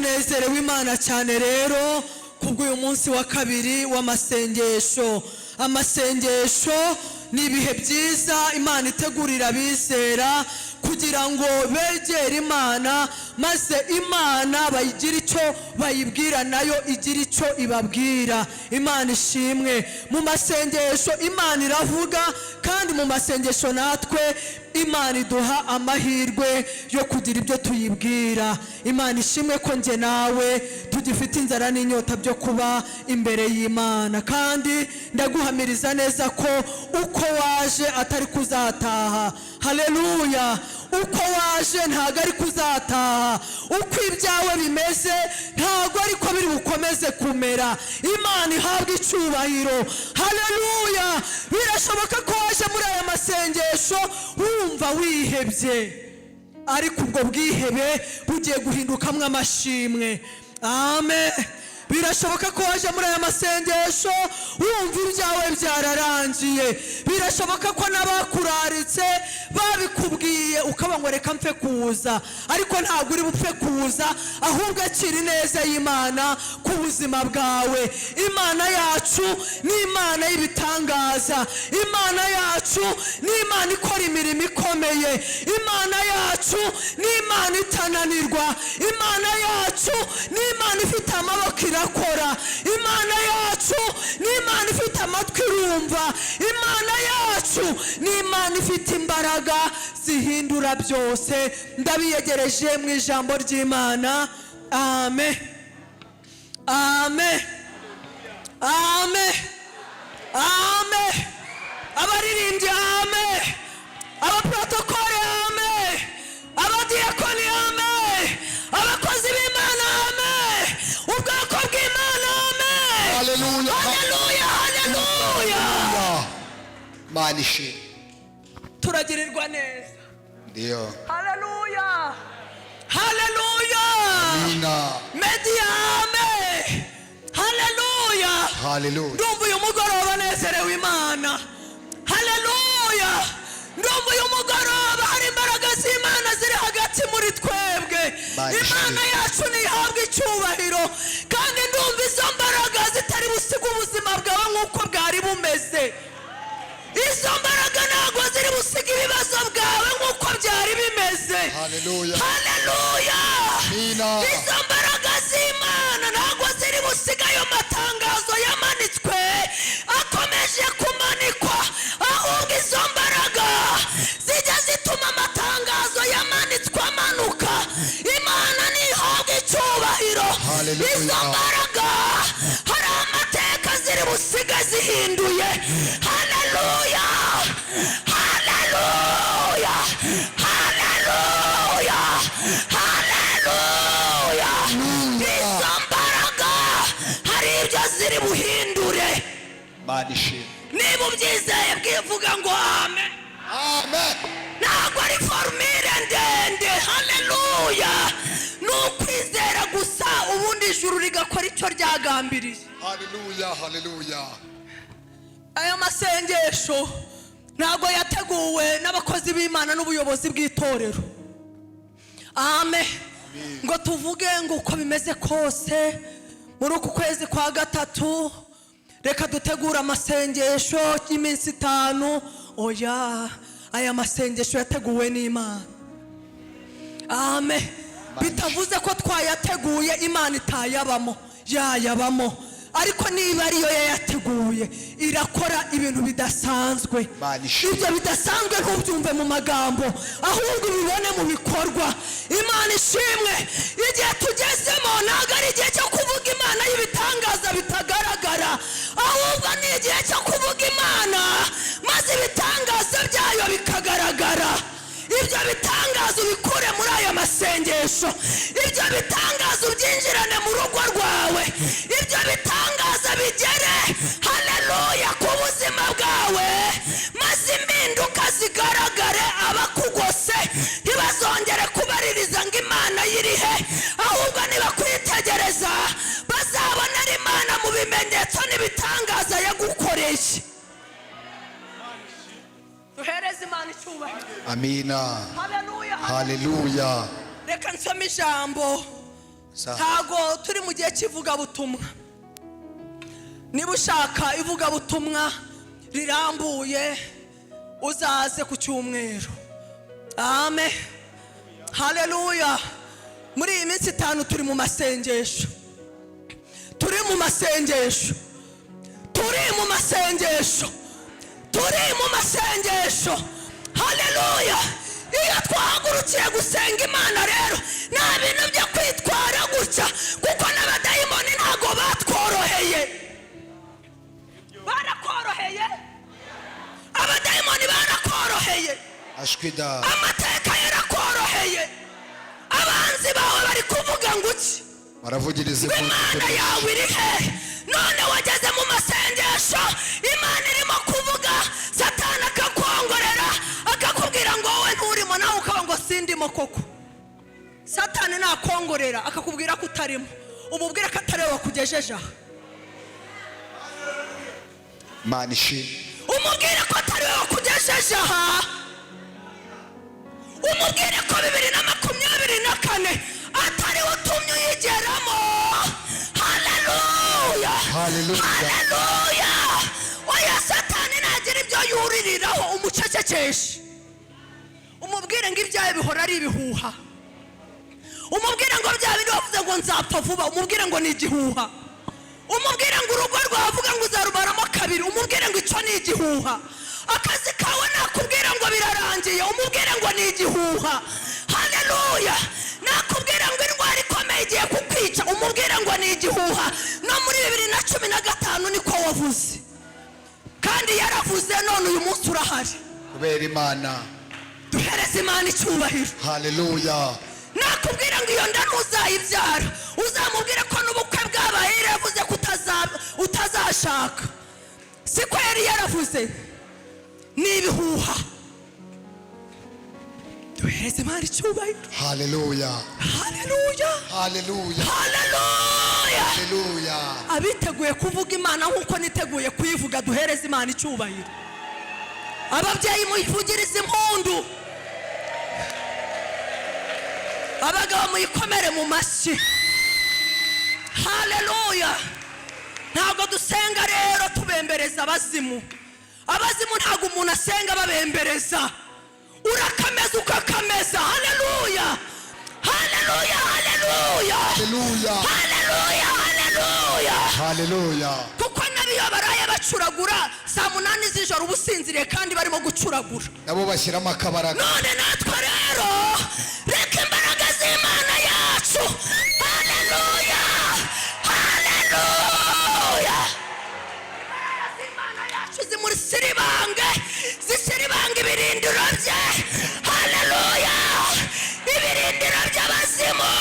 turanezerewe Imana cyane rero kubw'uyu munsi wa kabiri w'amasengesho. Amasengesho ni ibihe byiza Imana itegurira abizera kugira ngo begere Imana, maze Imana bayigira icyo bayibwira, nayo igira icyo ibabwira. Imana ishimwe. Mu masengesho Imana iravuga, kandi mu masengesho natwe Imana iduha amahirwe yo kugira ibyo tuyibwira. Imana ishimwe ko nge nawe tugifite inzara n'inyota byo kuba imbere y'Imana, kandi ndaguhamiriza neza ko uko waje atari kuzataha. Haleluya. Uko waje ntago ari kuzataha, uko ibyawe bimeze ntago ariko biri bukomeze kumera. Imana ihabwa icyubahiro. Haleluya. Birashoboka ko waje muri aya masengesho wumva wihebye, ariko ubwo bwihebe bugiye guhindukamwo amashimwe. Amen. Birashoboka ko waje muri aya masengesho wumva ibyawe byararangiye. Birashoboka ko n'abakuraritse babikubwiye ukaba ngo reka mfe kuza, ariko ntabwo uri bupfe kuza, ahubwo akiri neza y'Imana ku buzima bwawe. Imana yacu ni Imana y'ibitangaza. Imana yacu ni Imana ikora imirimo ikomeye. Imana yacu ni Imana itananirwa. Imana yacu ni Imana ifite amaboko irakora. Imana yacu ni Imana ifite amatwi irumva. Imana yacu ni Imana ifite imbaraga zihindura byose. Ndabiyegereje mu ijambo ry'Imana. Amen. Amen. Amen. Amen. Abaririmbyi amen. Abaprotokole amen. Abadiyakoni amen. Abakozi b'Imana amen. Ubwoko bw'Imana amen. Haleluya. Haleluya. Haleluya. Manishi. Turagirirwa neza. Ndio. Haleluya. Haleluya. Amina. Media amen. Haleluya. Haleluya. Ndumva uyu mugoroba nezerewe Imana. Haleluya. Ndumva uyu mugoroba hari imbaraga z'Imana ziri hagati muri twebwe. Imana yacu nihabwa icyubahiro, kandi ndumva izo mbaraga zitari busiga ubuzima bwawe nk'uko bwari bumeze. Izo mbaraga ntabwo ziri busiga ibibazo bwawe nk'uko byari bimeze. Haleluya. Haleluya. Amina. Izo mbaraga z'Imana ntabwo ziri busiga ayo matangazo yamanitswe akomeje kumanikwa, ahubwo izo mbaraga zijya zituma amatangazo yamanitswe amanuka. Imana nihabwa icyubahiro. Haleluya. Izo mbaraga hari amateka ziri busiga zihinduye. Haleluya. Haleluya. Haleluya. Haleluya. Izo mbaraga hari ibyo ziri buhindure. Manishi. Niba ubyizeye bwivuga ngo amen. Amen. Ntabwo ari formule ndende. Haleluya. Ni ukwizera gusa, ubundi ijuru rigakora icyo ryagambiriye. Haleluya. Haleluya. Aya masengesho ntabwo yateguwe n'abakozi b'Imana n'ubuyobozi bw'itorero. Amen. Ngo tuvuge ngo uko bimeze kose muri uku kwezi kwa gatatu reka dutegura amasengesho y'iminsi 5. Oya, aya masengesho yateguwe n'Imana. Amen. Bitavuze ko twayateguye Imana itayabamo, yayabamo. Ariko niba ariyo yayateguye irakora ibintu bidasanzwe. Ibyo bidasanzwe ntubyumve mu magambo, ahubwo ubibone mu bikorwa. Imana ishimwe. Igihe tugezemo ntabwo ari igihe cyo kuvuga Imana y'ibitangaza bitagaragara, ahubwo ni igihe cyo kuvuga Imana maze ibitangaza byayo bikagaragara. Ibyo bitangaza ubikure muri aya masengesho. Ibyo bitangaza ubyinjirane mu rugo rwawe. Ibyo bitangaza bigere haleluya ku buzima bwawe, maze impinduka zigaragare. Abakugose ntibazongere kubaririza ngo Imana yirihe, ahubwo nibakwitegereza bazabona ari Imana mu bimenyetso n'ibitangaza yagukoreye. Duhereze Imana icyubahiro. Amina. Haleluya. Haleluya. Reka nsome ijambo ntago turi mu gihe cy'ivugabutumwa. Niba ushaka ivugabutumwa rirambuye uzaze ku cyumweru. Amen, haleluya. Muri iyi minsi 5 turi mu masengesho, turi mu masengesho, haleluya. Iyo twahagurukiye gusenga Imana rero nta bintu byo kwitwara gutya, kuko n'abadayimoni ntago batworoheye. Barakoroheye, abadayimoni barakoroheye, amateka yarakoroheye. Abanzi bawe bari kuvuga ngo iki? baravugiriza Imana yawe iri hehe? None wageze mu masengesho, Imana irimo kuvuga, Satani akakwongorera akakubwira ngo wowe nturimo, nawe ukaba ngo sindimo koko. Satani nakongorera akakubwira ko utarimo, umubwire ko atari wowe wakugejeje aha. Umubwire ko atari wowe wakugejeje aha. Umubwire ko 2024 atari utumye uyigeramo. Haleluya, haleluya. Oya, Satani nagira ibyo yuririraho umucecekeshe. Umubwire ngo ibyaye bihora ari ibihuha. Umubwire ngo bya bindi wavuze ngo nzapfa vuba, umubwire ngo ni igihuha. Umubwire ngo urugo rwavuga ngo uzarubaramo 2, umubwire ngo icyo ni igihuha. Akazi kawe nakubwira ngo birarangiye, umubwire ngo ni igihuha. Haleluya. Nakubwira ngo indwara ikomeye igiye kukwica, umubwire ngo ni igihuha. No muri 2015 niko wavuze, kandi yaravuze, none uyu munsi urahari. kubera Imana, duhereze Imana icyubahiro. haleluya. Nakubwira ngo iyo nda ntuzayibyara, uzamubwire ko n'ubukwe bwabaye yaravuze ko utazashaka. Siko yari yaravuze, ni ibihuha. Duhereze Imana icyubahiro. haleluya, haleluya, haleluya, haleluya, haleluya. Abiteguye kuvuga Imana nkuko niteguye kuyivuga, duhereze Imana icyubahiro. Ababyeyi muyivugirize impundu, abagabo muyikomere mu mashyi. Haleluya. Ntabwo dusenga rero tubembereza abazimu. Abazimu ntabwo umuntu asenga babembereza, urakameza ukakameza. Haleluya, haleluya, haleluya, haleluya, haleluya, haleluya, haleluya. kuko nabiyo baraye bacuragura 8 z'ijoro ubusinziriye kandi barimo gucuragura, nabo bashyiramo akabaraga. none natwe rero reka imbaraga z'Imana yacu. Haleluya, haleluya. Imana yacu zisiribange ibirindiro bye. Haleluya, ibirindiro by'abazimu,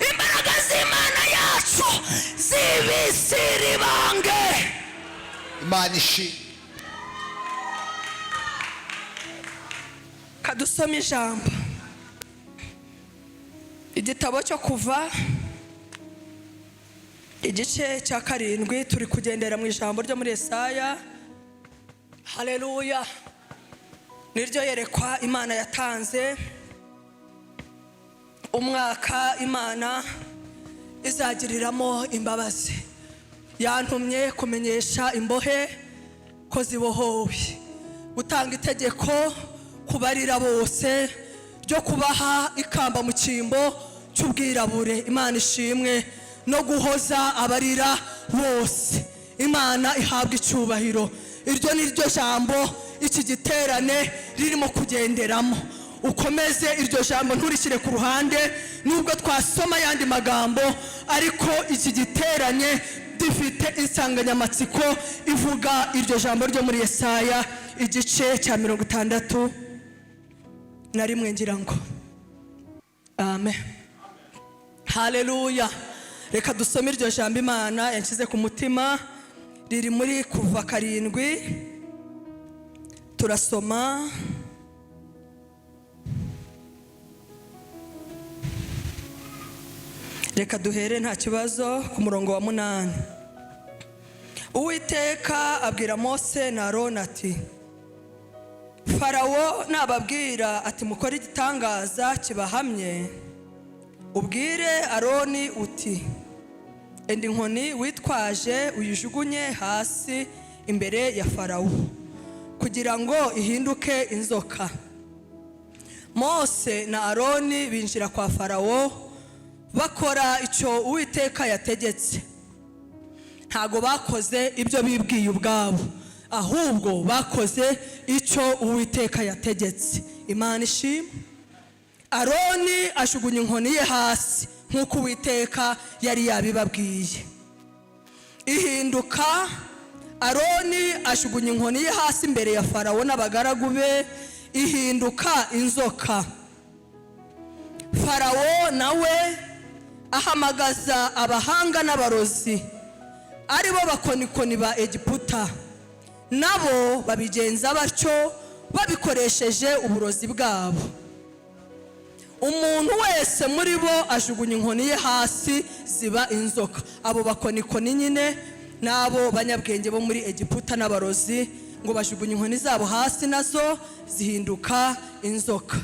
imbaraga z'Imana yacu zibisiribange. Imana ishi. Kadusome ijambo, igitabo cyo Kuva igice cya 7. Turi kugendera mu ijambo ryo muri Yesaya. Haleluya. Niryo yerekwa Imana yatanze, umwaka Imana izagiriramo imbabazi. Yantumye kumenyesha imbohe ko zibohowe, gutanga itegeko kubarira bose ryo kubaha ikamba mu cyimbo cy'ubwirabure. Imana ishimwe. No guhoza abarira bose. Imana ihabwa icyubahiro. Iryo ni ryo jambo iki giterane ririmo kugenderamo. Ukomeze iryo jambo nturishyire ku ruhande, nubwo twasoma yandi magambo, ariko iki giterane dufite insanganyamatsiko ivuga iryo jambo ryo muri Yesaya igice cya 61 ngira ngo. Amen, haleluya. Reka dusome iryo jambo Imana yanshyize ku mutima, riri muri Kuva 7. Turasoma reka duhere nta kibazo ku murongo wa 8. Uwiteka abwira Mose na Aroni ati, Farawo nababwira ati mukore igitangaza kibahamye, ubwire Aroni uti enda inkoni witwaje uyijugunye hasi imbere ya Farawo kugira ngo ihinduke inzoka. Mose na Aroni binjira kwa Farawo bakora icyo Uwiteka yategetse. Ntago bakoze ibyo bibwiye ubwabo, ahubwo bakoze icyo Uwiteka yategetse. Imana ishimwe. Aroni ashugunya inkoni ye hasi nk'uko Uwiteka yari yabibabwiye. Ihinduka. Aroni ashugunya inkoni ye hasi imbere ya Farawo n'abagaragu be, ihinduka inzoka. Farawo nawe ahamagaza abahanga n'abarozi, aribo bakonikoni ba Egiputa, nabo babigenza batyo babikoresheje uburozi bwabo. Umuntu wese muri bo ajugunya inkoni ye hasi ziba inzoka. Abo bakonikoni nyine nabo banyabwenge bo muri Egiputa n'abarozi, ngo bajugunya inkoni zabo hasi nazo zihinduka inzoka.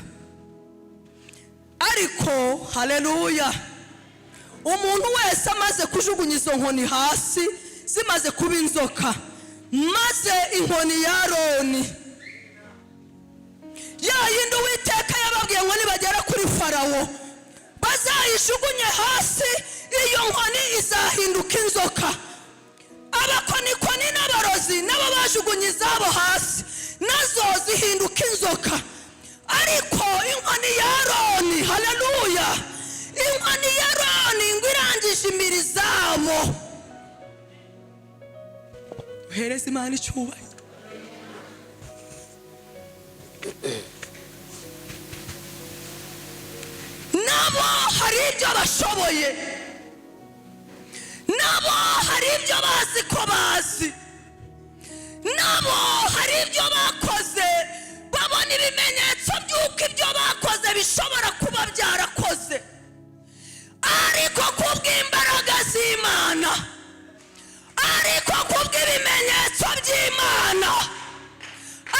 Ariko haleluya, umuntu wese amaze kujugunya izo nkoni hasi zimaze kuba inzoka, maze inkoni ya Aroni yayindi Uwiteka yababwiye ngo nibagera kuri Farawo bazayijugunye hasi, iyo nkoni izahinduka inzoka. Abakonikoni n'abarozi nabo bajugunye izabo hasi nazo zihinduka inzoka. Ariko inkoni ya Aroni, haleluya, inkoni ya Aroni ngo irangije imirizamo. Uhereze Imana icyubahiro. Nabo hari ibyo bashoboye, nabo hari ibyo bazi ko bazi, nabo hari ibyo bakoze babona ibimenyetso by'uko ibyo bakoze bishobora kuba byarakoze. Ariko kubw'imbaraga z'Imana, ariko kubw'ibimenyetso by'Imana,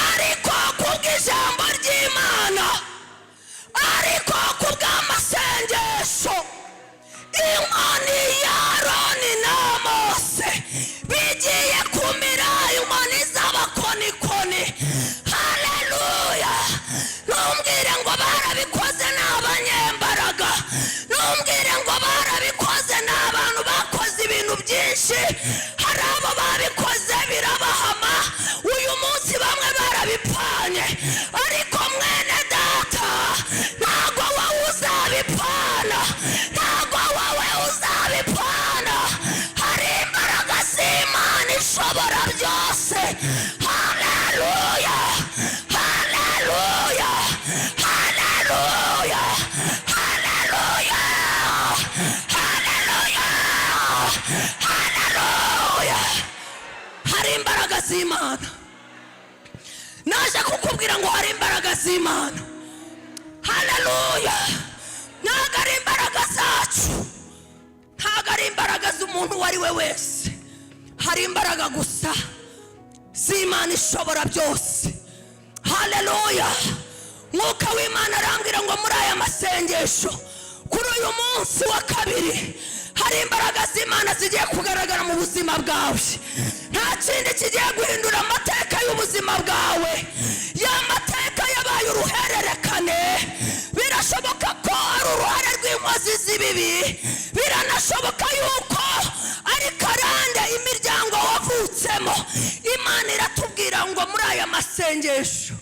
ariko kubw'ijambo ry'Imana, ariko kubw'amasengesho, inkoni ya Aroni na Mose bigiye kumira inkoni z'abakonikoni. Haleluya. Ntumbwire ngo barabikoze n'abanyembaraga, ntumbwire ngo barabikoze n'abantu bakoze ibintu byinshi. Hari abo babikoze birabahama, uyu munsi bamwe barabipfanye. Ariko mwene data, ntabwo wowe uzabipfana, ntabwo wowe uzabipfana. Hari imbaraga z'Imana ishobora byose. Haleluya, haleluya, haleluya, haleluya, haleluya, haleluya. Hari imbaraga z'Imana. Naje kukubwira ngo hari imbaraga z'Imana. Haleluya. Ntabwo ari imbaraga zacu, ntabwo ari imbaraga z'umuntu uwo ari we wese. Hari imbaraga gusa z'Imana ishobora byose. Haleluya. Mwuka w'Imana arambwira ngo muri aya masengesho kuri uyu munsi wa kabiri hari imbaraga z'Imana zigiye kugaragara mu buzima bwawe. Nta kindi kigiye guhindura amateka y'ubuzima bwawe. Ya mateka yabaye uruhererekane. Birashoboka ko ari uruhare rw'inkozi z'ibibi, biranashoboka yuko ari karande imiryango wavutsemo. Imana iratubwira ngo muri aya masengesho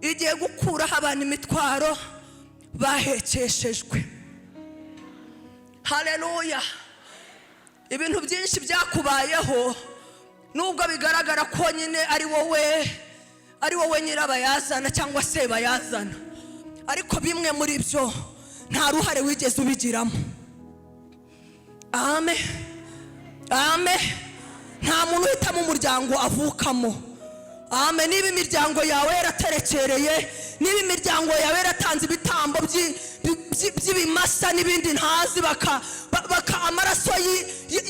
igiye gukuraho abantu imitwaro bahekeshejwe. Haleluya. Ibintu byinshi byakubayeho, nubwo bigaragara ko nyine ari wowe nyirabayazana cyangwa se bayazana, ariko bimwe muri byo nta ruhare wigeze ubigiramo. Amen, amen. Nta muntu uhitamo umuryango avukamo. Amen. Niba imiryango yawe yaraterekereye, niba imiryango yawe yaratanze ibitambo by'ibimasa n'ibindi ntazi, baka amaraso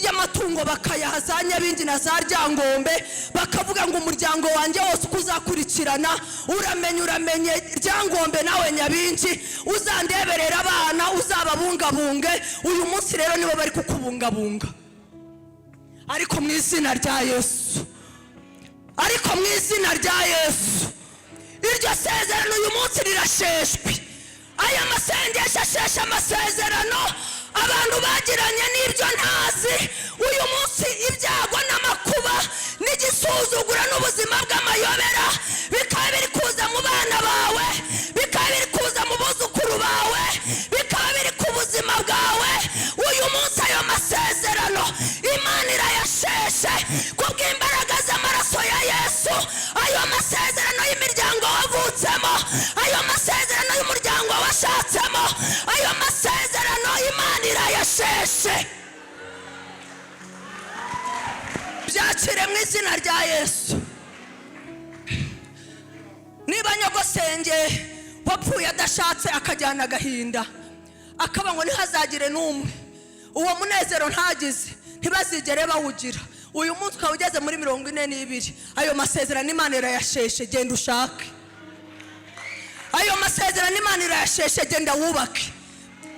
y'amatungo bakayaha za Nyabingi na za Ryangombe, bakavuga ngo umuryango wanjye wose uko uzakurikirana, uramenye Ryangombe nawe Nyabingi, uzandeberera abana, uzababungabunge. Uyu munsi rero nibo bari kukubungabunga, ariko mu izina rya Yesu, ariko mu izina rya Yesu, iryo sezerano uyu munsi rirasheshwe. Aya masengesho asheshe amasezerano abantu bagiranye n'ibyo ntazi. Uyu munsi ibyago n'amakuba n'igisuzugura n'ubuzima bw'amayobera bikaba biri kuza mu bana bawe, bikaba biri kuza mu buzukuru bawe, bikaba biri ku buzima bwawe. Uyu munsi ayo masezerano Imana irayasheshe kubw'imbaraga z'amaraso ya Yesu. Ayo masezerano y'imiryango wavutsemo, ayo masezerano y'umuryango washatsemo, ayo masezerano Imana irayasheshe. Byakire mu izina rya Yesu. Niba nyogosenge wapfuye adashatse akajyana agahinda, akaba ngo ntihazagire n'umwe, uwo munezero ntagize ntibazigere bawugira. Uyu munsi ukaba ugeze muri 42. Ayo masezerano Imana irayasheshe, genda ushake. Ayo masezerano Imana irayasheshe, genda wubake.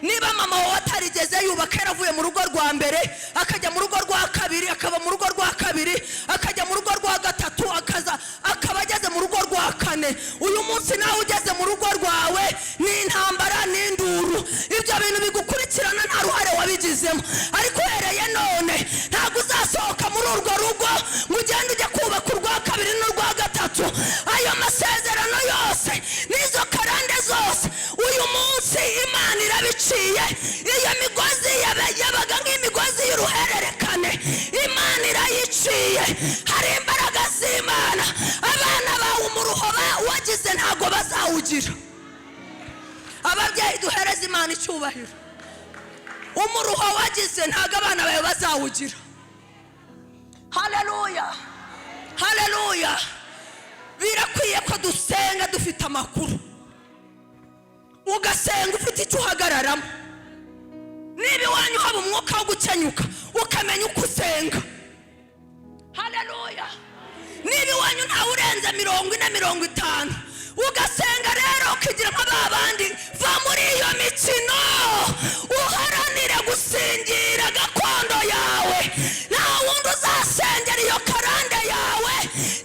Niba mama wawe atarigeze yubaka, yaravuye mu rugo rwa mbere akajya mu rugo rwa kabiri, akaba mu rugo rwa kabiri akajya mu rugo rwa gatatu, akaba ageze mu rugo rwa kane. Uyu munsi nawe ugeze mu rugo rwawe n'intambara n'induru, ibyo bintu bigukurikirana nta ruhare wabigizemo. Ariko uhereye none ntabwo uzasohoka muri urwo rugo ngo ugende ujye kubaka urwa kabiri n'urwa gatatu. Ayo masezerano yose n'izo karande zose uyu munsi Imana irabiciye. Iyo migozi yabaga nk'imigozi y'uruhererekane, Imana irayiciye. Hari imbaraga z'Imana abana bawe umuruho wagize ntabwo bazawugira. Ababyeyi duhereze Imana icyubahiro. Umuruho wagize ntabwo abana bawe bazawugira. Haleluya, haleluya. Birakwiye ko dusenga dufite amakuru, ugasenga ufite icyo uhagararamo. Niba iwanyu haba umwuka wo gukenyuka, ukamenya uko usenga. Haleluya. Niba iwanyu ntawe urenze 40-50, ugasenga rero ukigira nk'abandi. Va muri iyo mikino, uharanire gusingira gakondo yawe. Nta wundi uzasengera iyo karande yawe.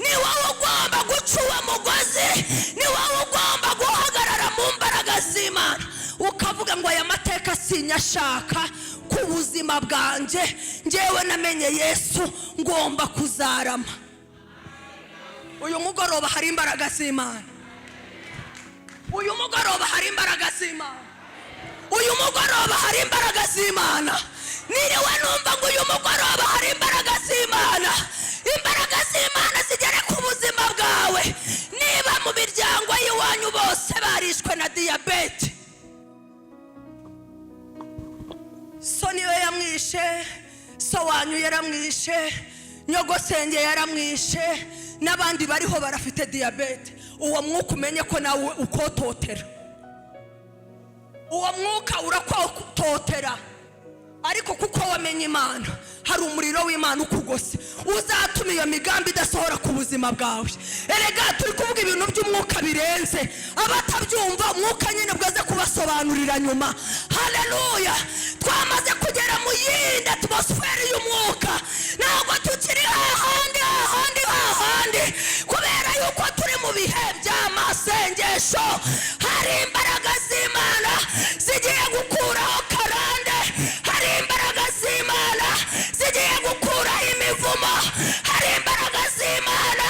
Ni wowe ugomba guca uwo mugozi, ni wowe ugomba guhagarara mu mbaraga z'Imana, ukavuga ngo aya mateka sinyashaka ku buzima bwanjye. Njyewe namenye Yesu, ngomba kuzarama. Uyu mugoroba hari imbaraga z'Imana. Uyu mugoroba hari imbaraga z'Imana. Uyu mugoroba hari imbaraga z'Imana. Niriwe numva ngo uyu mugoroba hari imbaraga z'Imana. Imbaraga z'Imana zigere ku buzima bwawe. Niba mu miryango y'iwanyu bose barishwe na diyabete, so niwe yamwishe, so wanyu yaramwishe, nyogosenge yaramwishe, n'abandi bariho barafite diyabete. Uwo mwuka umenye ko nawe ukototera. Uwo mwuka urakototera. Ariko kuko wamenye Imana, hari umuriro w'Imana ukugose, uzatuma iyo migambi idasohora ku buzima bwawe. Erega turi kuvuga ibintu by'umwuka birenze, abatabyumva umwuka nyine bwaze kubasobanurira nyuma. Haleluya. Twamaze kugera mu yindi atmosfere y'umwuka, ntabwo tukiri hahandi kubera yuko turi mu bihe by'amasengesho. Hari imbaraga z'Imana zigiye gukuraho karande, hari imbaraga z'Imana zigiye gukuraho imivumo, hari imbaraga z'Imana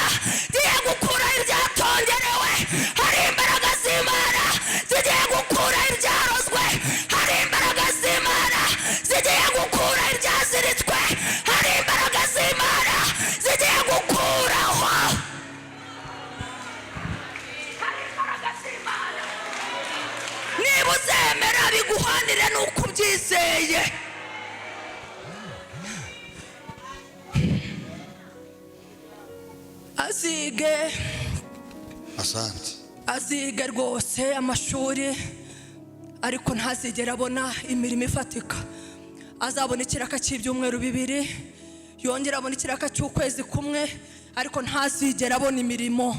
zigiye gukuraho ibyatongerewe, hari imbaraga z'Imana zigiye gukuraho ibyarozwe, hari imbaraga z'Imana zigiye gukuraho ibyaziritswe, hari imbaraga z'Imana zigiye gukuraho. Hari imbaraga z'Imana. Niba uzemera biguhanire nuko ubyizeye. Azige. Asante. aziga rwose amashuri ariko ntazigera abona imirimo ifatika. Azabona ikiraka cy'ibyumweru 2, yongera abona ikiraka cy'ukwezi kumwe, ariko ntazigera abona imirimo,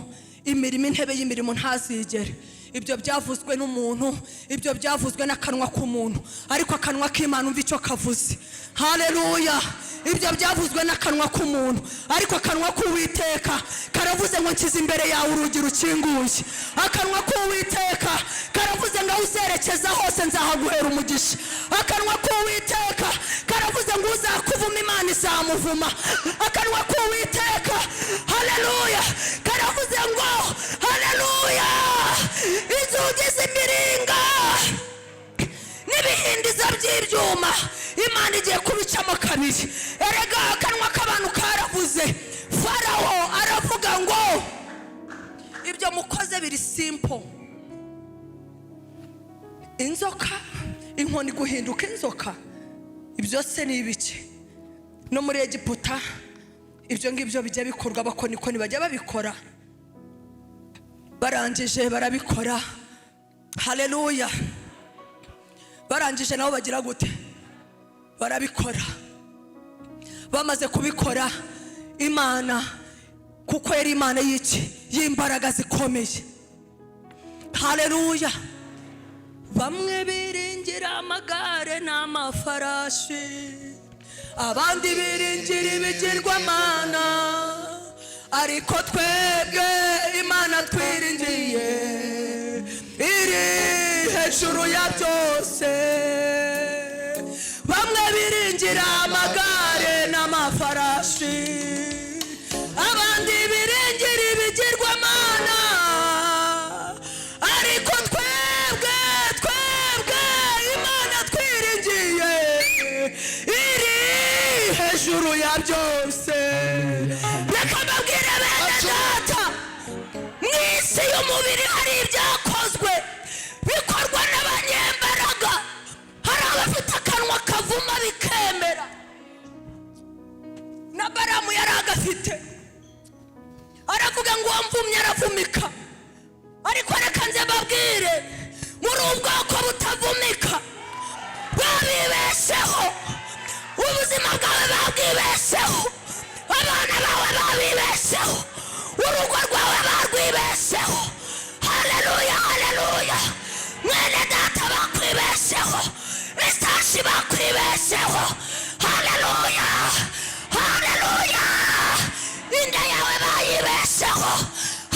intebe y'imirimo ntazigera. Ibyo byavuzwe n'umuntu, ibyo byavuzwe n'akanwa k'umuntu, ariko akanwa k'Imana umva icyo kavuze. Haleluya! Ibyo byavuzwe n'akanwa k'umuntu, ariko akanwa k'Uwiteka karavuze ngo nshyize imbere yawe urugi rukinguye. Akanwa k'Uwiteka karavuze ngo uzerekeza hose nzahaguhera umugisha. Akanwa k'Uwiteka karavuze ngo uzakuvuma Imana izamuvuma. Akanwa k'Uwiteka, haleluya, karavuze ngo haleluya, inzugi z'imiringa n'ibihindiza by'ibyuma Imana igiye kubicamo kabiri. Erega akanwa k'abantu karavuze. Farawo aravuga ngo ibyo mukoze biri simple. Inzoka, inkoni guhinduka inzoka, ibyo se ni ibiki? No muri Egiputa ibyo ngibyo bijya bikorwa, abakonikoni bajya babikora. Barangije barabikora, haleluya. Barangije nabo bagira gute? Barabikora. Bamaze kubikora, Imana kuko yari Imana y'iki? Y'imbaraga zikomeye. Haleluya. Bamwe biringira amagare n'amafarashi, abandi biringira ibigirwamana, ariko twebwe Imana twiringiye iri hejuru ya byose. Bamwe biringira amagare n'amafarashi, abandi biringira ibigirwamana, ariko twebwe Imana twiringiye iri hejuru ya byose. Reka mbabwire bene data, mu isi y'umubiri hari ibyakozwe bikorwa n'abanyembaraga. Hari abafite akanwa kavuma bikemera. Na Baramu yari agafite, aravuga ngo uwamvumye aravumika. Ariko reka nze mbabwire, muri ubwoko butavumika babibesheho, ubuzima bwawe babwibesheho, abana bawe babibesheho, urugo rwawe barwibesheho. Haleluya, haleluya. Mwene data bakwibesheho, isashi bakwibesheho. Haleluya, haleluya. Inda yawe bayibesheho.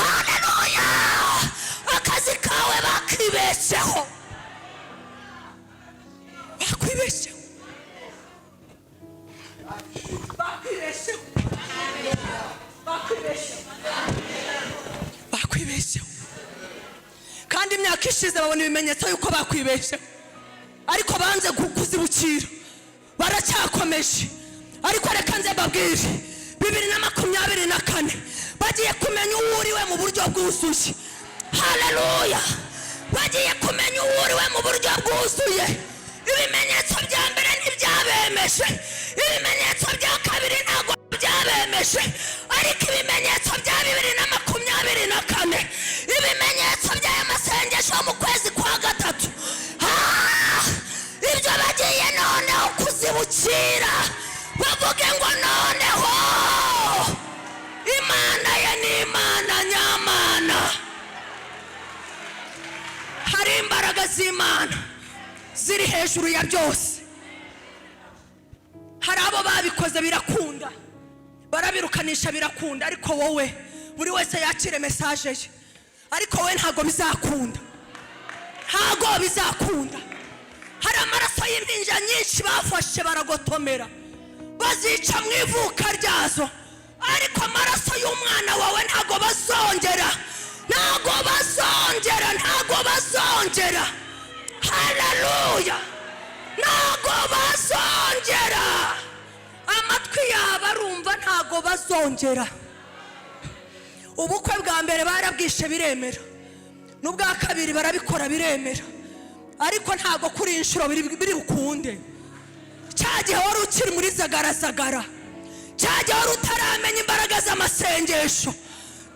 Haleluya. Akazi kawe bakibesheho. Bakwibesheho. Bakwibesheho. Bakwibesheho. Kandi imyaka ishize babona ibimenyetso yuko bakwibesheho, ariko banze kuzibukira, baracyakomeje. Ariko reka nze mbabwire, 2024 bagiye kumenya uwo uriwe mu buryo bwuzuye. Haleluya. Bagiye kumenya uwo uriwe mu buryo bwuzuye. Ibimenyetso bya mbere ntibyabemeje, ibimenyetso bya kabiri ntabwo byabemeje, ariko ibimenyetso bya 2024, ibimenyetso by'aya masengesho mu kwezi kwa gatatu, ibyo bagiye noneho kuzibukira, bavuge ngo noneho Imana ye ni Imana nyamana. Hari imbaraga z'Imana ziri hejuru ya byose. Hari abo babikoze birakunda, barabirukanisha birakunda, ariko wowe buri wese yakire message ye. Ariko wowe ntago bizakunda, ntago bizakunda. Hari amaraso y'impinja nyinshi bafashe baragotomera, bazica mu ivuka ryazo, ariko amaraso y'umwana wawe ntago bazongera, ntago bazongera, ntago bazongera. Haleluya. Ntago bazongera. Amatwi yabo arumva, ntago bazongera. Ubukwe bwa mbere barabwishe biremera, n'ubwa kabiri barabikora biremera, ariko ntago kuri inshuro biri bukunde. Cyagihe wari ukiri muri zagarazagara, cyagihe wari utaramenya imbaraga z'amasengesho,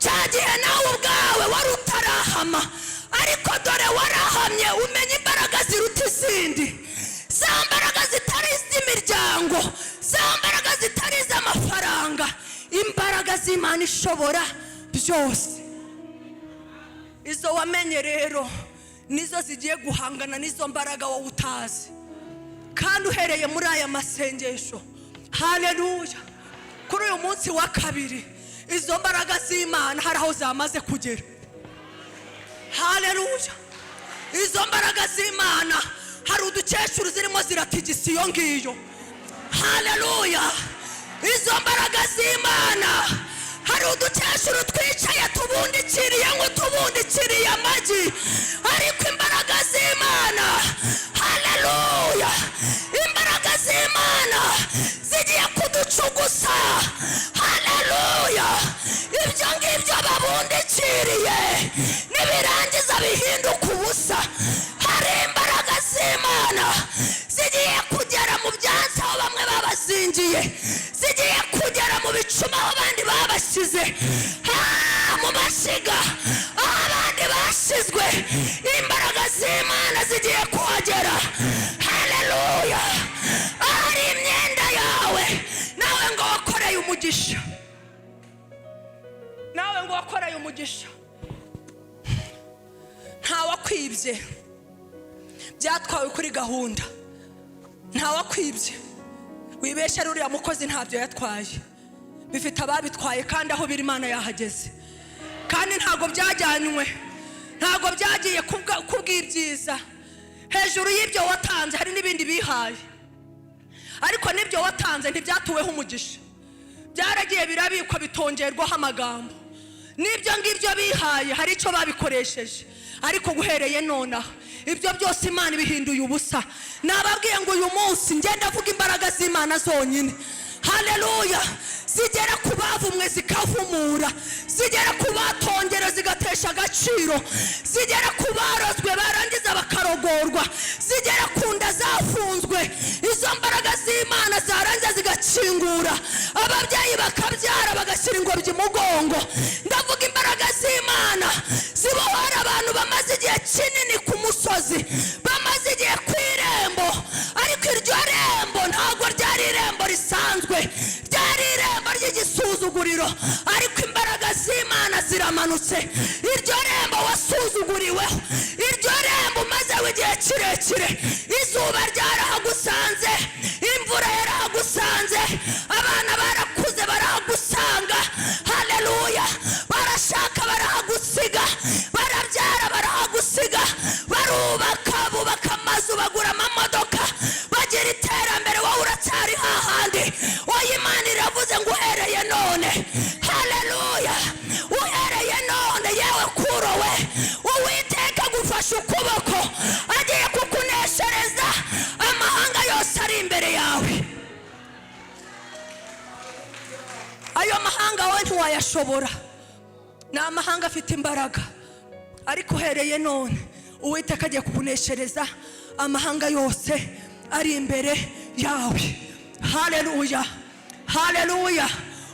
cyagihe nawe ubwawe wari utarahama, ariko dore warahamye umenya imbaraga ziruta izindi, za mbaraga zitari iz'imiryango, za mbaraga zitari iz'amafaranga, imbaraga z'Imana ishobora byose. Izo wamenye rero nizo zigiye guhangana n'izo mbaraga wowe utazi. Kandi uhereye muri aya masengesho, haleluya, kuri uyu munsi wa kabiri, izo mbaraga z'Imana hari aho zamaze kugera. Haleluya, izo mbaraga z'Imana hari udukecuru zirimo ziratigisa iyo ngiyo. Haleluya, izo mbaraga z'Imana hari udukecuru twicaye tubundikiriye nk'utubundikiriye amagi, ariko imbaraga z'Imana, haleluya, imbaraga z'Imana zigiye kuducugusa. Haleluya, ibyo ngibyo babundikiriye nibirangiza bihinduka ubusa. Hari imbaraga z'Imana zigiye kugera mu byatsi aho bamwe babazingiye, zigiye kugera mu bicuma aho abandi babashyize, mu mashyiga aho abandi bashyizwe, imbaraga z'Imana zigiye kuhagera. Haleluya, ahari imyenda yawe nawe ngo wakoreye umugisha, nawe ngo wakoreye umugisha, ntawakwibye, byatwawe kuri gahunda, ntawakwibye, wibeshya uriya mukozi ntabyo yatwaye, bifite ababitwaye kandi aho biri Imana yahageze. Kandi ntabwo byajyanywe, ntabwo byagiye kubw'ibyiza. Hejuru y'ibyo watanze hari n'ibindi bihaye, ariko n'ibyo watanze ntibyatuweho umugisha, byaragiye birabikwa bitongerwaho amagambo. N'ibyo ngibyo bihaye hari icyo babikoresheje, ariko guhereye nonaha ibyo byose Imana ibihinduye ubusa. Nababwiye ngo uyu munsi ngenda avuga imbaraga z'Imana zonyine. Haleluya, zigera ku bavumwe zikavumura, zigera ku batongera zigatesha agaciro, zigera ku barozwe barangiza bakarogorwa, zigera ku nda zafunzwe, izo mbaraga z'Imana zarangiza zigakingura, ababyeyi bakabyara bagashyira ingobyi mugongo. Ndavuga imbaraga z'Imana zibohora abantu bamaze igihe kinini ku musozi, bamaze igihe ku irembo, ariko iryo rembo ntabwo ryari irembo risanzwe, ryari irembo ry'igisuzuguriro, ariko imbaraga z'Imana ziramanutse. Iryo rembo wasuzuguriweho, iryo rembo umazeho igihe kirekire, izuba ryarahagusanze, imvura yarahagusanze, abana barakuze barahagusanga. Haleluya, barashaka barahagusiga, barabyara barahagusiga, barubaka bubaka amazu, bagura amamodoka, bagira iterambere, wowe uracyari hahandi. Oya, Imana iravuze ngo uhereye none, haleluya, uhereye none yewe kurowe, Uwiteka agufashe ukuboko, agiye kukuneshereza amahanga yose ari imbere yawe. Ayo mahanga wowe ntiwayashobora, ni amahanga afite imbaraga, ariko uhereye none Uwiteka agiye kukuneshereza amahanga yose ari imbere yawe. Haleluya, haleluya.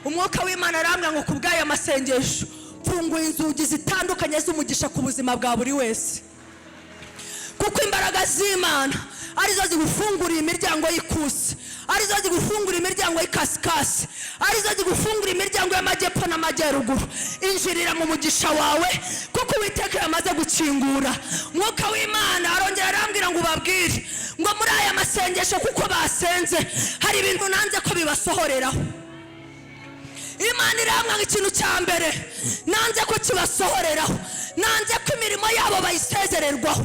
Umwuka w'Imana arambwira ngo kubw'aya masengesho mfunguye inzugi zitandukanye z'umugisha ku buzima bwa buri wese, kuko imbaraga z'Imana arizo zigufungurira imiryango y'ikusi, arizo zigufungurira imiryango y'ikasikasi, arizo zigufungurira imiryango y'amajyepfo n'amajyaruguru. Injirira mu mugisha wawe, kuko Uwiteka yamaze gukingura. Umwuka w'Imana arongera arambwira ngo ubabwire ngo muri aya masengesho kuko basenze hari ibintu nanze ko bibasohoreraho. Imana irambwira ngo ikintu cya mbere nanze ko kibasohoreraho, nanze ko imirimo yabo bayisezererwaho.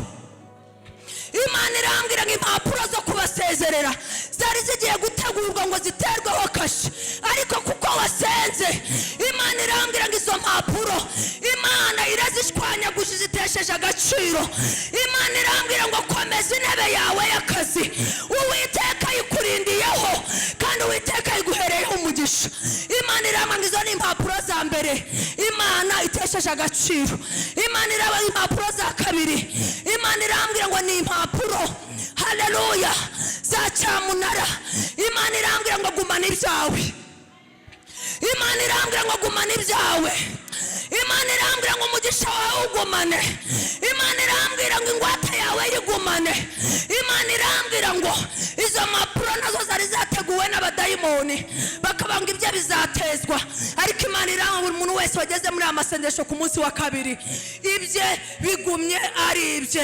Imana irambwira ngo impapuro zo kubasezerera zari zigiye gutegurwa ngo ziterweho kashi, ariko kuko wasenze, Imana irambwira ngo izo mpapuro Imana irazishwanyaguje, zitesheje agaciro. Imana irambwira ngo komeza intebe yawe y'akazi, Uwiteka ayikurindiyeho kandi Uwiteka ayiguhereyeho umugisha. Imana irambwira ngo izo ni impapuro za mbere Imana itesheje agaciro. Imana irambwira ngo impapuro za kabiri, Imana irambwira ngo ni impapuro, haleluya, za cyamunara. Imana irambwira ngo gumana ibyawe, Imana irambwira ngo gumana ibyawe. irambwira ngo umugisha wawe ugumane, Imana irambwira ngo ingwate yawe yigumane, Imana irambwira ngo izo mpapuro nazo zari zateguwe n'abadayimoni bakabanga ibyo bizatezwa, ariko Imana irambwira ngo umuntu wese wageze muri amasengesho ku munsi wa kabiri ibye bigumye ari ibye,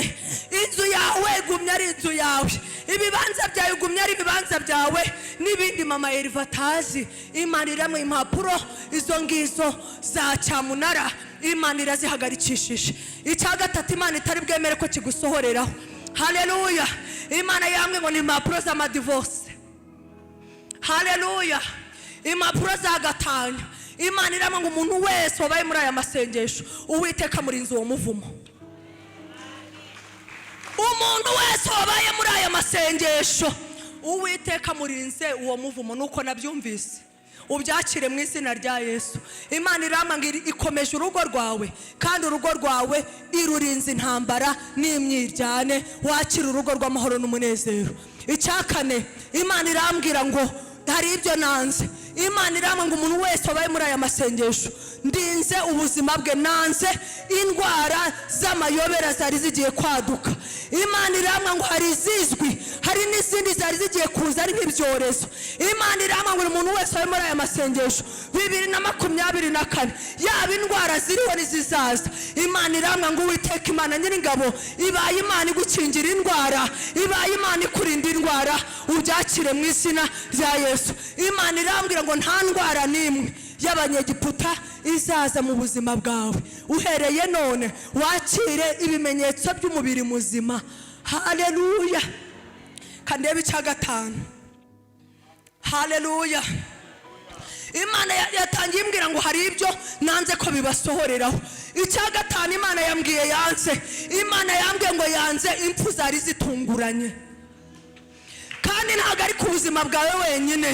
inzu yawe igumye ari inzu yawe, ibibanza byawe igumye ari ibibanza byawe, n'ibindi mama Eriva atazi. Imana iramwe impapuro izo ngizo za cyamunara Imana irazihagarikishije. Icya gatatu Imana itari bwemere ko kigusohoreraho. Haleluya. Imana yamwe ngo ni impapuro z'amadivorce. Haleluya. Impapuro za gatanya. Imana iramwe ngo umuntu wese wabaye muri aya masengesho Uwiteka murinzi uwo muvumo. Umuntu wese wabaye muri aya masengesho Uwiteka murinze uwo muvumo. Nuko nabyumvise ubyakire mu izina rya Yesu. Imana iramangiri ikomeje urugo rwawe, kandi urugo rwawe irurinze intambara n'imyiryane, wakira urugo rw'amahoro n'umunezero. Icyakane Imana irambwira ngo hari ibyo nanze. Imana irambwira ngo umuntu wese wabaye muri aya masengesho ndinze ubuzima bwe, nanze indwara z'amayobera zari zigiye kwaduka. Imana irambwira ngo hari izizwi, hari n'izindi zari zigiye kuza ari nk'ibyorezo. Imana irambwira ngo umuntu wese wabaye muri aya masengesho 2024 yaba indwara ziriho n'izizaza, Imana irambwira ngo Uwiteka Imana nyir'ingabo ibaye Imana igukingira indwara, ibaye Imana ikurinda indwara, ubyakire mu izina rya Yesu. Imana irambwira ngo nta ndwara n'imwe y'abanyegiputa izaza mu buzima bwawe. Uhereye none wakire ibimenyetso by'umubiri muzima. Haleluya. Kandebe icya gatanu. Haleluya. Imana yatangiye imbwira ngo hari ibyo nanze ko bibasohoreraho. Icya gatanu Imana yambwiye yanze. Imana yambwiye ngo yanze impfu zari zitunguranye, kandi ntabwo ari ku buzima bwawe wenyine.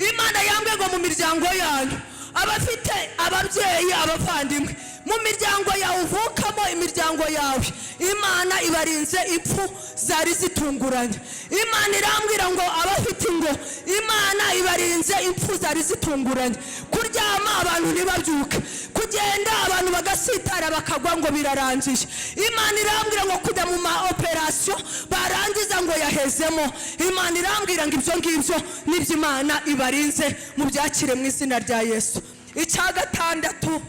Imana yambwiye ngo mu miryango yanyu abafite ababyeyi abavandimwe mu miryango yawe uvukamo, imiryango yawe Imana ibarinze impfu zari zitunguranye. Imana irambwira ngo abafite ingo Imana ibarinze impfu zari zitunguranye. Kuryama abantu ntibabyuke, kugenda abantu bagasitara bakagwa ngo birarangiye. Imana irambwira ngo kujya mu ma operation barangiza ngo yahezemo. Imana irambwira ngo ibyo ngibyo nibyo Imana ibarinze, mu byakire mu izina rya Yesu. Icya gatandatu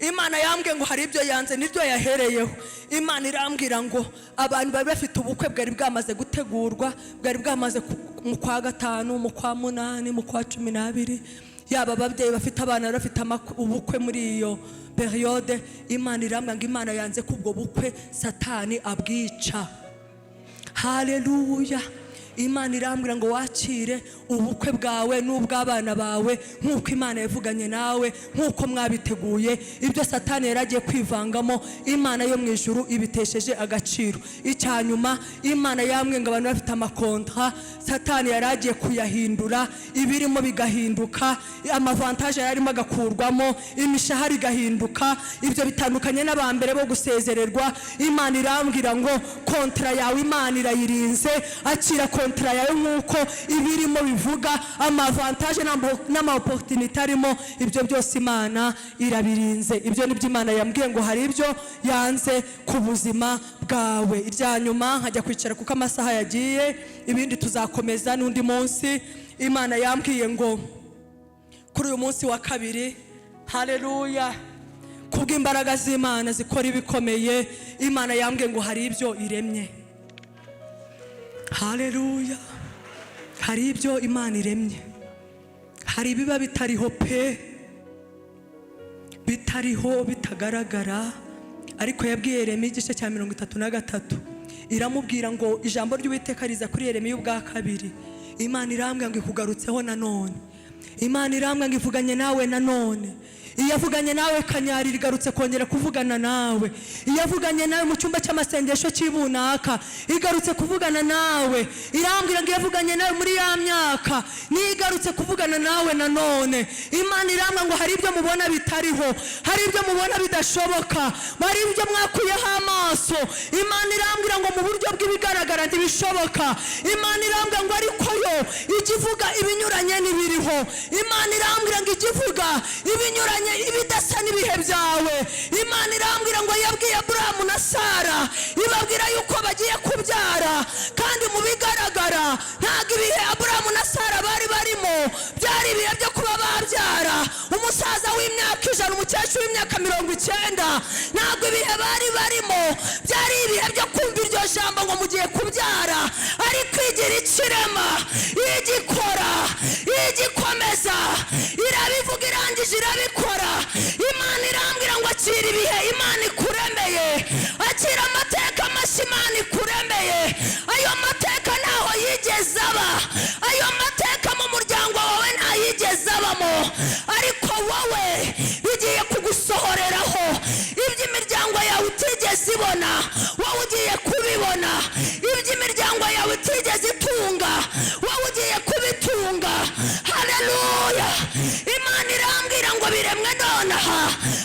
Imana yambwiye ngo hari ibyo yanze nibyo yahereyeho. Imana irambwira ngo abantu bari bafite ubukwe bwari bwamaze gutegurwa, bwari bwamaze mu kwa gatanu, mu kwa munani, mu kwa 12, yaba ababyeyi bafite abana bafite ubukwe muri iyo periode. Imana irambwira ngo Imana yanze ko ubwo bukwe Satani abwica. Haleluya. Imana irambwira ngo wakire ubukwe bwawe n'ubw'abana bawe nk'uko Imana yavuganye nawe, nk'uko mwabiteguye. Ibyo Satani yaragiye kwivangamo Imana yo mu ijuru ibitesheje agaciro. Icyanyuma Imana yambwiye ngo abantu bafite amakontra Satani yaragiye kuyahindura, ibirimo bigahinduka, amavantage yarimo agakurwamo, imishahara igahinduka. Ibyo bitandukanye n'abambere bo gusezererwa. Imana irambwira ngo kontra yawe Imana irayirinze, akira kontra yawe nk'uko ibirimo bivuga, amavantage n'ama opportunity arimo, ibyo byose Imana irabirinze. Ibyo nibyo Imana yambwiye ngo hari ibyo yanze ku buzima bwawe. Iryanyuma nkajya kwicara kuko amasaha yagiye, ibindi tuzakomeza n'undi munsi. Imana yambwiye ngo kuri uyu munsi wa kabiri, haleluya, kubw'imbaraga z'Imana zikora ibikomeye, Imana yambwiye ngo hari ibyo iremye. Haleluya. Hari ibyo Imana iremye, hari ibiba bitariho pe, bitariho, bitagaragara. Ariko yabwiye Yeremiya igice cya 33 iramubwira ngo ijambo ry'Uwiteka riza kuri Yeremiya ubwa kabiri. Imana irambwira ngo ikugarutseho nanone. Imana irambwira ngo ivuganye nawe nanone. Iyavuganye nawe kanyari rigarutse kongera kuvugana nawe. Iyavuganye nawe mu cyumba cy'amasengesho cy'ibunaka igarutse kuvugana nawe. Irambwira ngo iyavuganye nawe muri ya myaka nigarutse kuvugana nawe nanone. Imana irambwira ngo hari ibyo mubona bitariho, hari ibyo mubona bidashoboka, hari ibyo mwakuyeho amaso. Imana irambwira ngo mu buryo bw'ibigaragara ntibishoboka. Imana irambwira ngo ariko yo ikivuga ibinyuranye n'ibiriho. Imana irambwira ngo ikivuga ibinyuranye ibidasa n'ibihe byawe. Imana irambwira ngo yabwiye Aburahamu na Sara ibabwira yuko bagiye kubyara, kandi mu bigaragara ntabwo ibihe Aburahamu na Sara bari barimo byari ibihe byo kuba babyara. Umusaza w'imyaka 100, umukecuru w'imyaka 90, ntabwo ibihe bari barimo byari ibihe byo kumva iryo jambo ngo mugiye kubyara. Ariko igira ikirema, igikora, igikomeza, irabivuga irangije irabikora. Imana irambwira ngo akira ibihe Imana ikuremeye, akira amateka mashya Imana ikuremeye. Ayo mateka ntaho yigeze aba, ayo mateka mu muryango wawe ntayigeze abamo, ariko wowe bigiye kugusohoreraho. Iby'imiryango yawe utigeze ibona, wowe ugiye kubibona. Iby'imiryango yawe utigeze itunga, wowe ugiye kubitunga. Haleluya! Imana irambwira ngo biremwe nonaha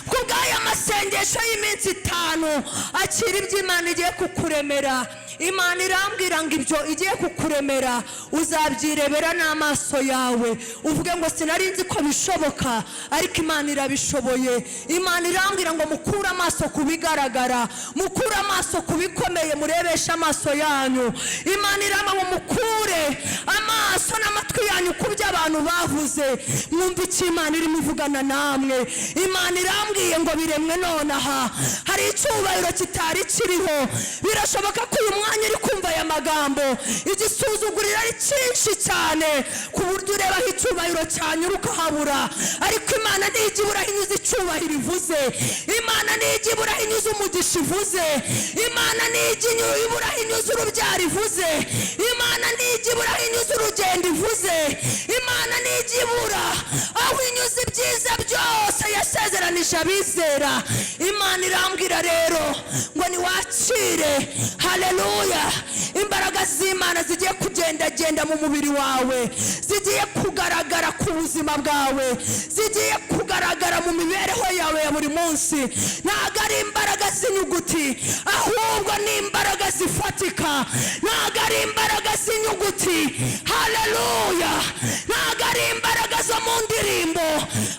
kubw'aya masengesho y'iminsi 5, akira iby'Imana igiye kukuremera. Imana irambwira ngo ibyo igiye kukuremera uzabyirebera n'amaso yawe, uvuge ngo sinari nzi ko bishoboka, ariko Imana irabishoboye. Imana irambwira ngo mukure amaso ku bigaragara, mukure amaso ku bikomeye, murebeshe amaso yanyu. Imana irambwira ngo mukure amaso n'amatwi yanyu ku byo abantu bavuze, mwumve icyo Imana irimo ivugana namwe. Imana irambwiye ngo biremwe nonaha hari icyubahiro kitari kiriho. Birashoboka ko uyu mwanya uri kumva aya magambo igisuzuguriro ari cyinshi cyane ku buryo urebaho icyubahiro cyanyura ukahabura, ariko Imana ntijya ibura inyuze icyubahiro ivuze. Imana ntijya ibura inyuze umugisha ivuze. Imana ntijya ibura inyuze urubyaro ivuze. Imana ntijya ibura inyuze urugendo ivuze. Imana ntijya ibura aho inyuze ibyiza byose yasezeranije abizera. Imana irambwira rero ngo niwakire. Haleluya! Imbaraga z'Imana zigiye kugendagenda mu mubiri wawe, zigiye kugaragara ku buzima bwawe, zigiye kugaragara mu mibereho yawe ya buri munsi. Ntabwo ari imbaraga z'inyuguti, ahubwo ni imbaraga zifatika. Ntabwo ari imbaraga z'inyuguti. Haleluya! Ntabwo ari imbaraga zo mu ndirimbo,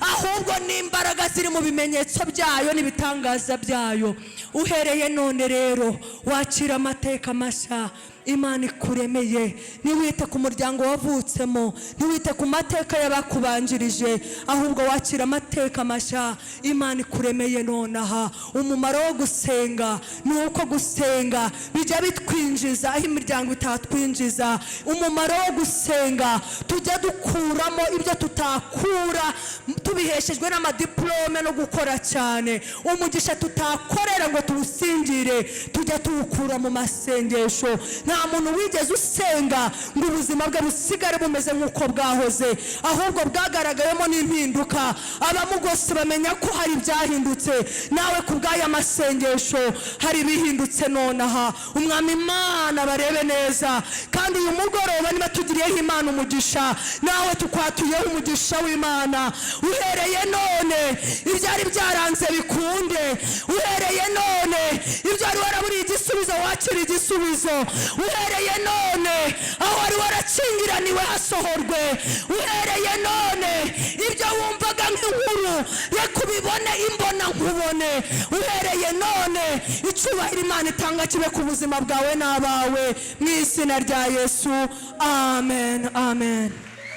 ahubwo ni imbaraga ziri mu bimenyetso byayo n'ibitangaza byayo. Uhereye none rero wakira amateka mashya Imana ikuremeye. Ntiwite ku muryango wavutsemo, ntiwite ku mateka y'abakubanjirije, ahubwo wakira amateka mashya Imana ikuremeye nonaha. Umumaro wo gusenga ni uko gusenga bijya bitwinjiza aho imiryango itatwinjiza. Umumaro wo gusenga tujya dukuramo ibyo tutakura tubiheshejwe n'amadiplome no gukora cyane. Umugisha tutakorera ngo tuwusingire tujya tuwukura mu masengesho. Nta muntu wigeze usenga ngo ubuzima bwe busigare bumeze nk'uko bwahoze, ahubwo bwagaragayemo n'impinduka. Abamugose bamenya ko hari ibyahindutse. Nawe ku bw'aya masengesho hari ibihindutse nonaha. Umwami Imana barebe neza, kandi uyu mugoroba niba tugiriyeho Imana umugisha, nawe tukwatuyeho umugisha w'Imana. Uhereye none ibyari byaranze bikunde. Uhereye none ibyo wari waraburiye igisubizo wakira igisubizo. Uhereye none aho wari warakingiraniwe hasohorwe. Uhereye none ibyo wumvaga nk'inkuru reka ubibone imbona nkubone. Uhereye none icyubahiro Imana itanga kibe ku buzima bwawe n'abawe mu izina rya Yesu. Amen, amen.